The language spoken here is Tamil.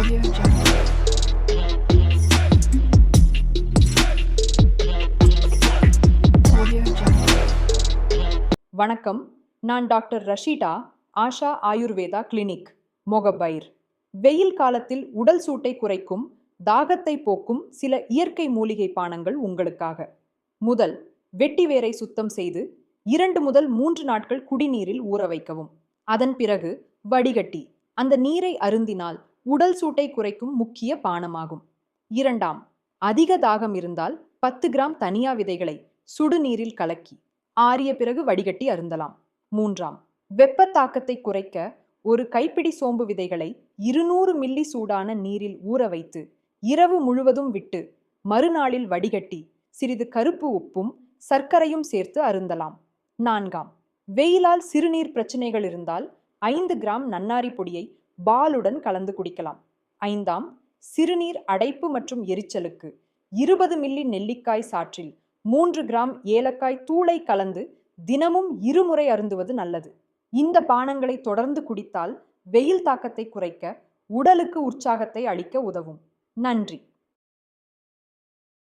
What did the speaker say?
Audio Jungle. Audio Jungle. வணக்கம். நான் டாக்டர் ரஷீடா, ஆஷா ஆயுர்வேதா கிளினிக், மொகபைர். வெயில் காலத்தில் உடல் சூட்டை குறைக்கும், தாகத்தை போக்கும் சில இயற்கை மூலிகை பானங்கள் உங்களுக்காக. முதல், வெட்டி வேரை சுத்தம் செய்து 2 முதல் 3 நாட்கள் குடிநீரில் ஊற வைக்கவும். அதன் பிறகு வடிகட்டி அந்த நீரை அருந்தினால் உடல் சூட்டை குறைக்கும் முக்கிய பானமாகும். இரண்டாம், அதிக தாகம் இருந்தால் 10 கிராம் தனியா விதைகளை சுடுநீரில் கலக்கி ஆறிய பிறகு வடிகட்டி அருந்தலாம். மூன்றாம், வெப்ப தாக்கத்தை குறைக்க ஒரு கைப்பிடி சோம்பு விதைகளை 200 மில்லி சூடான நீரில் ஊற வைத்து இரவு முழுவதும் விட்டு மறுநாளில் வடிகட்டி சிறிது கருப்பு உப்பும் சர்க்கரையும் சேர்த்து அருந்தலாம். நான்காம், வெயிலால் சிறுநீர் பிரச்சனைகள் இருந்தால் 5 கிராம் நன்னாரி பொடியை பாலுடன் கலந்து குடிக்கலாம். ஐந்தாம், சிறுநீர் அடைப்பு மற்றும் எரிச்சலுக்கு 20 மில்லி நெல்லிக்காய் சாற்றில் 3 கிராம் ஏலக்காய் தூளை கலந்து தினமும் 2 முறை அருந்துவது நல்லது. இந்த பானங்களை தொடர்ந்து குடித்தால் வெயில் தாக்கத்தை குறைக்க, உடலுக்கு உற்சாகத்தை அளிக்க உதவும். நன்றி.